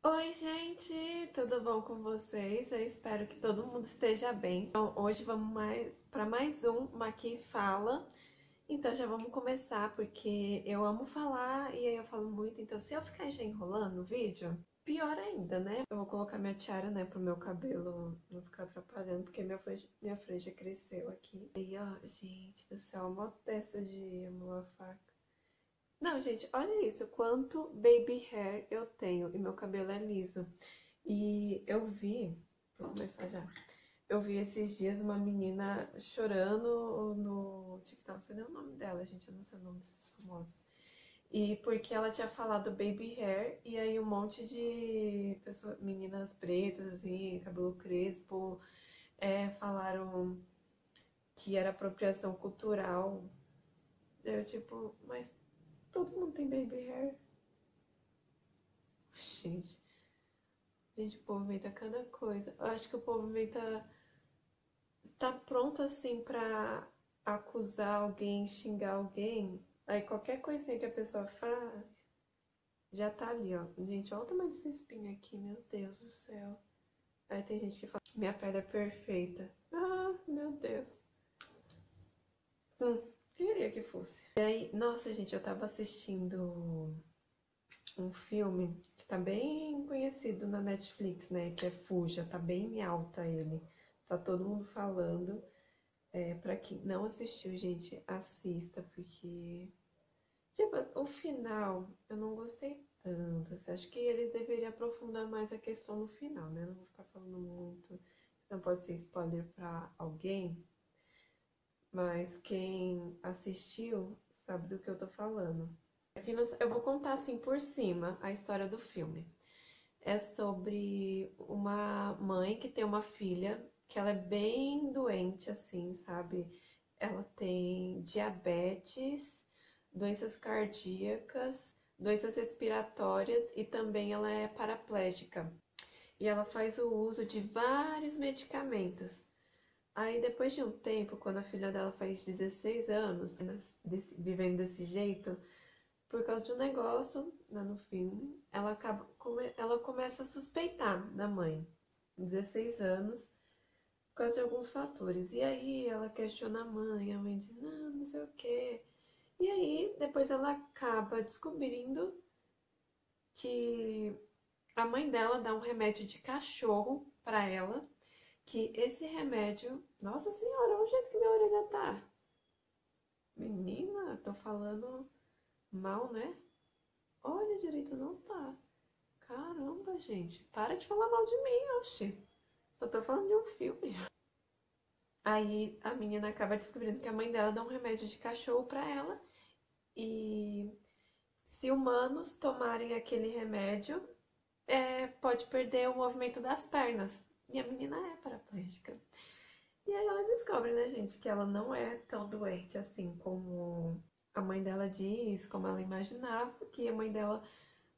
Oi, gente, tudo bom com vocês? Eu espero que todo mundo esteja bem. Então, hoje vamos para mais um Maqui Fala. Então, já vamos começar, porque eu amo falar e aí eu falo muito. Então, se eu ficar já enrolando o vídeo, pior ainda, né? Eu vou colocar minha tiara, né, pro meu cabelo não ficar atrapalhando, porque minha franja cresceu aqui. E ó, gente do céu, uma testa de amolar faca. Não, gente, olha isso, quanto baby hair eu tenho e meu cabelo é liso. E eu vi, vou começar já. Eu vi esses dias uma menina chorando no TikTok, não sei nem o nome dela, gente, eu não sei o nome desses famosos. E porque ela tinha falado baby hair, e aí um monte de meninas pretas, assim, cabelo crespo, falaram que era apropriação cultural. Eu, tipo, mas todo mundo tem baby hair. Gente, o povo inventa cada coisa. Eu acho que o povo inventa. Tá pronto assim pra acusar alguém, xingar alguém. Aí qualquer coisinha que a pessoa faz, já tá ali, ó. Gente, olha o tamanho dessa espinha aqui, meu Deus do céu. Aí tem gente que fala, minha pele é perfeita. Ah, meu Deus. Queria que fosse. E aí, nossa, gente, eu tava assistindo um filme que tá bem conhecido na Netflix, né? Que é Fuja, tá bem alta ele. Tá todo mundo falando. Pra quem não assistiu, gente, assista, porque tipo, o final eu não gostei tanto. Assim, acho que eles deveriam aprofundar mais a questão no final, né? Não vou ficar falando muito, não pode ser spoiler pra alguém, mas quem assistiu sabe do que eu tô falando. Eu vou contar assim por cima a história do filme. É sobre uma mãe que tem uma filha que ela é bem doente, assim, sabe? Ela tem diabetes, doenças cardíacas, doenças respiratórias e também ela é paraplégica. E ela faz o uso de vários medicamentos. Aí, depois de um tempo, quando a filha dela faz 16 anos, vivendo desse jeito, por causa de um negócio lá no filme, ela começa a suspeitar da mãe, 16 anos, por causa de alguns fatores. E aí ela questiona a mãe diz, não, não sei o quê. E aí depois ela acaba descobrindo que a mãe dela dá um remédio de cachorro pra ela, que esse remédio, nossa senhora, olha o jeito que minha orelha tá. Menina, tô falando mal, né? Olha direito, não tá. Caramba, gente, para de falar mal de mim, oxi. Eu tô falando de um filme. Aí a menina acaba descobrindo que a mãe dela dá um remédio de cachorro pra ela. E se humanos tomarem aquele remédio, pode perder o movimento das pernas. E a menina é paraplégica. E aí ela descobre, né, gente, que ela não é tão doente assim como a mãe dela diz, como ela imaginava, que a mãe dela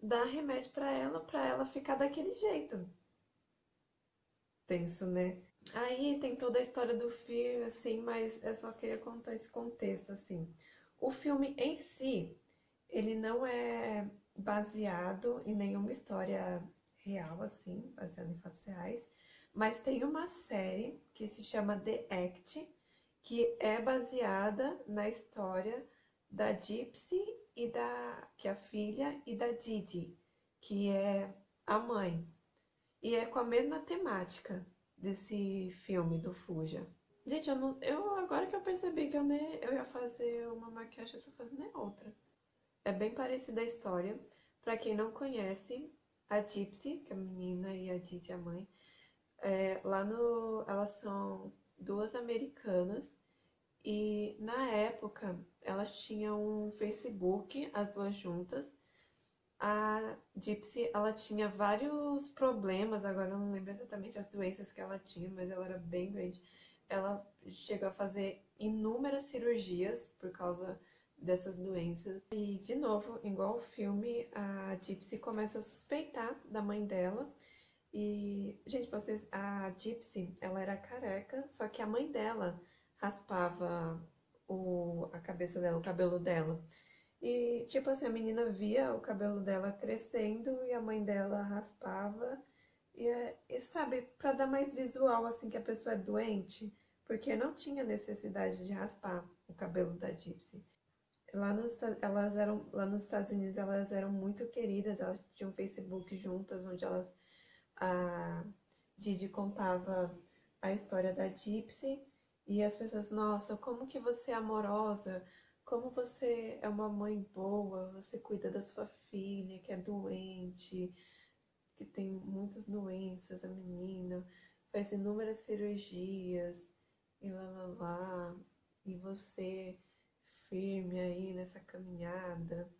dá remédio pra ela ficar daquele jeito. Tenso, né? Aí tem toda a história do filme, assim, mas eu só queria contar esse contexto, assim. O filme em si, ele não é baseado em nenhuma história real, assim, baseada em fatos reais, mas tem uma série que se chama The Act, que é baseada na história da Gypsy que é a filha, e da Didi, que é a mãe. E é com a mesma temática desse filme do Fuja. Gente, agora que eu percebi que eu ia fazer uma maquiagem, eu tô fazendo outra. É bem parecida a história. Pra quem não conhece, a Gypsy, que é a menina, e a Didi, a mãe, elas são duas americanas e na época elas tinham um Facebook, as duas juntas. A Gypsy, ela tinha vários problemas, agora eu não lembro exatamente as doenças que ela tinha, mas ela era bem doente. Ela chegou a fazer inúmeras cirurgias por causa dessas doenças. E, de novo, igual o filme, a Gypsy começa a suspeitar da mãe dela. E, gente, a Gypsy, ela era careca, só que a mãe dela raspava a cabeça dela, o cabelo dela. E, tipo assim, a menina via o cabelo dela crescendo e a mãe dela raspava. E sabe, pra dar mais visual, assim, que a pessoa é doente, porque não tinha necessidade de raspar o cabelo da Gypsy. Lá nos Estados Unidos elas eram muito queridas, elas tinham um Facebook juntas, onde a Didi contava a história da Gypsy e as pessoas, nossa, como que você é amorosa, como você é uma mãe boa, você cuida da sua filha que é doente, que tem muitas doenças, a menina faz inúmeras cirurgias e lá lá lá, e você firme aí nessa caminhada.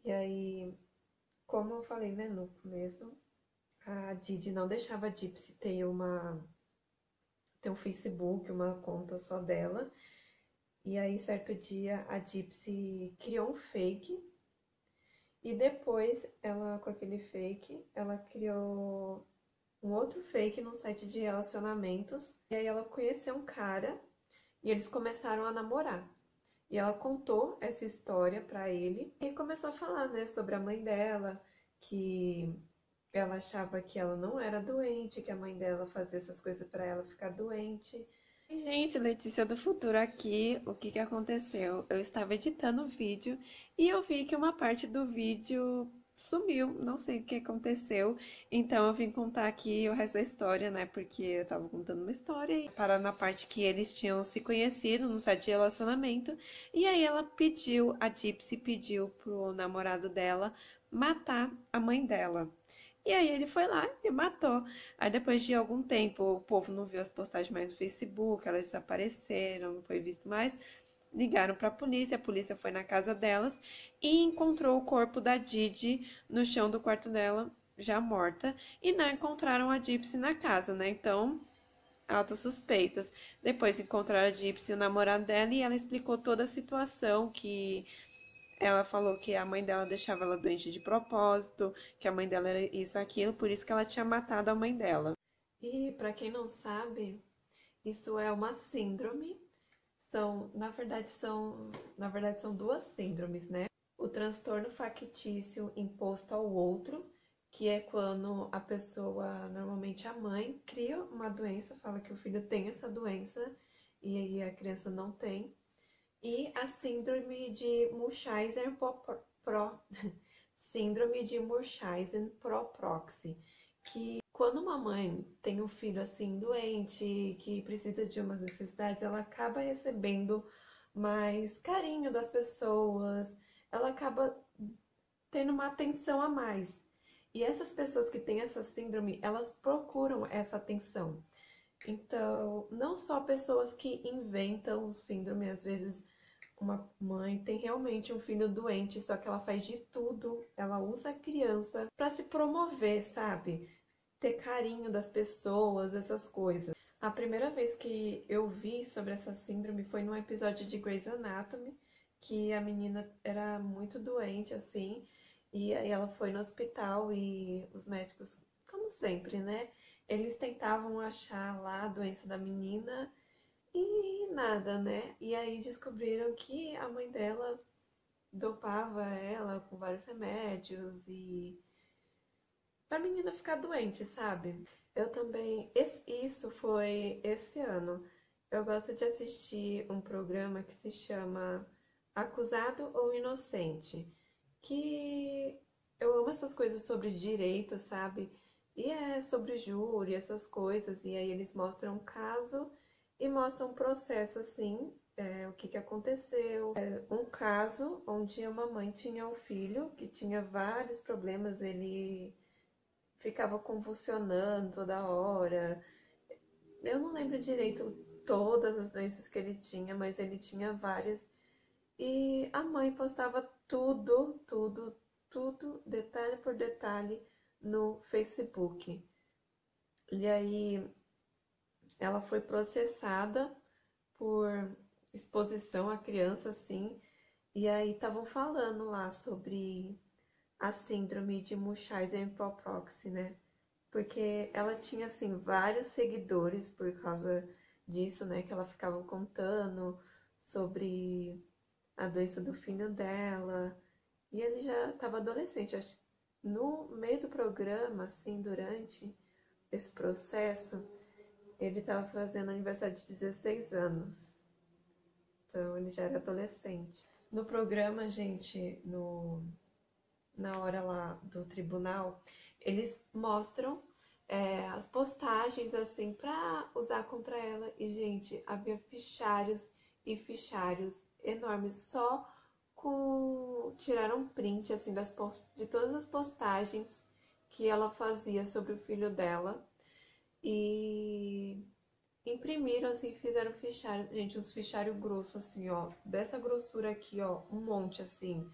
E aí, como eu falei, né, no começo, a Didi não deixava a Gypsy ter um Facebook, uma conta só dela. E aí, certo dia, a Gypsy criou um fake. E depois, ela, com aquele fake, ela criou um outro fake num site de relacionamentos. E aí ela conheceu um cara e eles começaram a namorar. E ela contou essa história pra ele e começou a falar, né, sobre a mãe dela, que ela achava que ela não era doente, que a mãe dela fazia essas coisas pra ela ficar doente. E, gente, Letícia do Futuro aqui, o que que aconteceu? Eu estava editando o vídeo e eu vi que uma parte do vídeo sumiu, não sei o que aconteceu. Então eu vim contar aqui o resto da história, né? Porque eu tava contando uma história e parar na parte que eles tinham se conhecido no site de relacionamento. E aí a Gypsy pediu pro namorado dela matar a mãe dela. E aí ele foi lá e matou. Aí depois de algum tempo, o povo não viu as postagens mais no Facebook, elas desapareceram, não foi visto mais. Ligaram para a polícia foi na casa delas e encontrou o corpo da Didi no chão do quarto dela, já morta, e não encontraram a Gypsy na casa, né? Então, altas suspeitas. Depois encontraram a Gypsy, o namorado dela, e ela explicou toda a situação, que ela falou que a mãe dela deixava ela doente de propósito, que a mãe dela era isso, aquilo, por isso que ela tinha matado a mãe dela. E para quem não sabe, isso é uma síndrome. Na verdade são duas síndromes, né? O transtorno factício imposto ao outro, que é quando a pessoa, normalmente a mãe, cria uma doença, fala que o filho tem essa doença e aí a criança não tem. E a síndrome de síndrome de Murchausen-Pro-Proxy, que quando uma mãe tem um filho assim doente, que precisa de umas necessidades, ela acaba recebendo mais carinho das pessoas, ela acaba tendo uma atenção a mais. E essas pessoas que têm essa síndrome, elas procuram essa atenção. Então, não só pessoas que inventam síndrome, às vezes uma mãe tem realmente um filho doente, só que ela faz de tudo, ela usa a criança para se promover, sabe? Ter carinho das pessoas, essas coisas. A primeira vez que eu vi sobre essa síndrome foi num episódio de Grey's Anatomy, que a menina era muito doente, assim, e aí ela foi no hospital e os médicos, como sempre, né? Eles tentavam achar lá a doença da menina e nada, né? E aí descobriram que a mãe dela dopava ela com vários remédios e pra menina ficar doente, sabe? Eu também. Isso foi esse ano. Eu gosto de assistir um programa que se chama Acusado ou Inocente, que eu amo essas coisas sobre direito, sabe? E é sobre júri, essas coisas, e aí eles mostram um caso e mostram um processo assim, o que que aconteceu. É um caso onde uma mãe tinha um filho que tinha vários problemas, ele ficava convulsionando toda hora. Eu não lembro direito todas as doenças que ele tinha, mas ele tinha várias. E a mãe postava tudo, tudo, tudo, detalhe por detalhe, no Facebook. E aí ela foi processada por exposição à criança, assim. E aí estavam falando lá sobre a síndrome de Murchausen-Pro-Proxy, né? Porque ela tinha, assim, vários seguidores por causa disso, né? Que ela ficava contando sobre a doença do filho dela. E ele já estava adolescente. Acho que no meio do programa, assim, durante esse processo, ele estava fazendo aniversário de 16 anos. Então ele já era adolescente. No programa, gente, na hora lá do tribunal, eles mostram as postagens assim pra usar contra ela. E, gente, havia fichários e fichários enormes. Só com. Tiraram print assim de todas as postagens que ela fazia sobre o filho dela. E imprimiram assim, fizeram fichário. Gente, uns fichários grossos assim, ó. Dessa grossura aqui, ó. Um monte assim.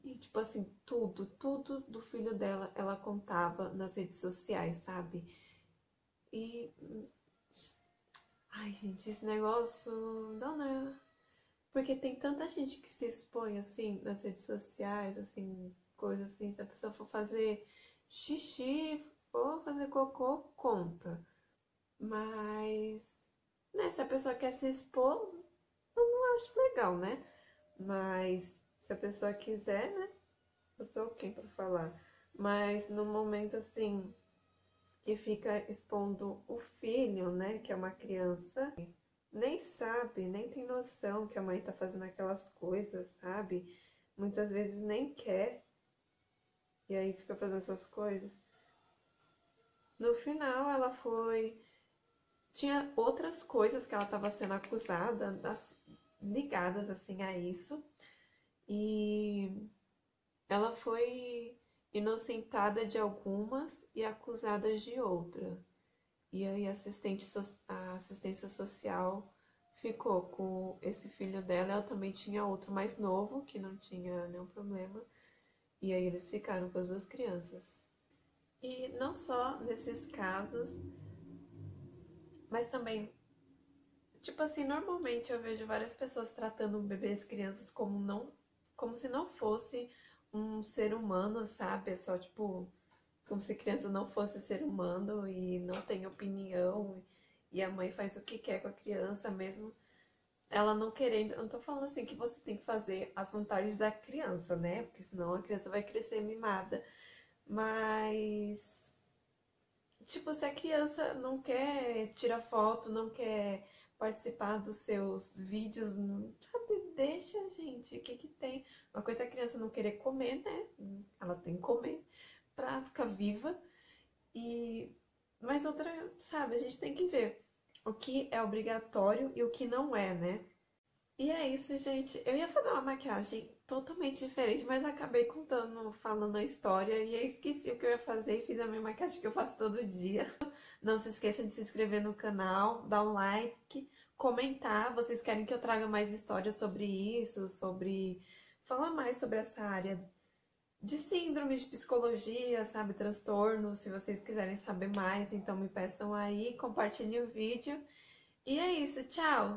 E, tipo assim, tudo do filho dela, ela contava nas redes sociais, sabe? E. Ai, gente, esse negócio. Não, né? Porque tem tanta gente que se expõe, assim, nas redes sociais, assim, coisas assim. Se a pessoa for fazer xixi, for fazer cocô, conta. Mas. Né, se a pessoa quer se expor, eu não acho legal, né? Mas se a pessoa quiser, né? Eu sou quem para falar. Mas no momento assim que fica expondo o filho, né, que é uma criança, nem sabe, nem tem noção que a mãe tá fazendo aquelas coisas, sabe? Muitas vezes nem quer e aí fica fazendo essas coisas. No final ela foi, tinha outras coisas que ela estava sendo acusada, ligadas assim a isso, e ela foi inocentada de algumas e acusada de outra. E aí a assistência social ficou com esse filho dela. Ela também tinha outro mais novo, que não tinha nenhum problema. E aí eles ficaram com as duas crianças. E não só nesses casos, mas também, tipo assim, normalmente eu vejo várias pessoas tratando bebês, crianças como se não fosse um ser humano, sabe? É só tipo, como se criança não fosse ser humano e não tem opinião e a mãe faz o que quer com a criança mesmo ela não querendo. Eu não tô falando assim que você tem que fazer as vontades da criança, né? Porque senão a criança vai crescer mimada. Mas tipo, se a criança não quer tirar foto, não quer participar dos seus vídeos, sabe? Deixa, gente. O que que tem? Uma coisa é a criança não querer comer, né? Ela tem que comer pra ficar viva. E mas outra, sabe, a gente tem que ver o que é obrigatório e o que não é, né? E é isso, gente. Eu ia fazer uma maquiagem totalmente diferente, mas acabei contando, falando a história e aí esqueci o que eu ia fazer e fiz a minha maquiagem que eu faço todo dia. Não se esqueça de se inscrever no canal, dar um like, comentar. Vocês querem que eu traga mais histórias sobre isso, sobre falar mais sobre essa área de síndromes de psicologia, sabe, transtornos. Se vocês quiserem saber mais, então me peçam aí, compartilhem o vídeo. E é isso, tchau!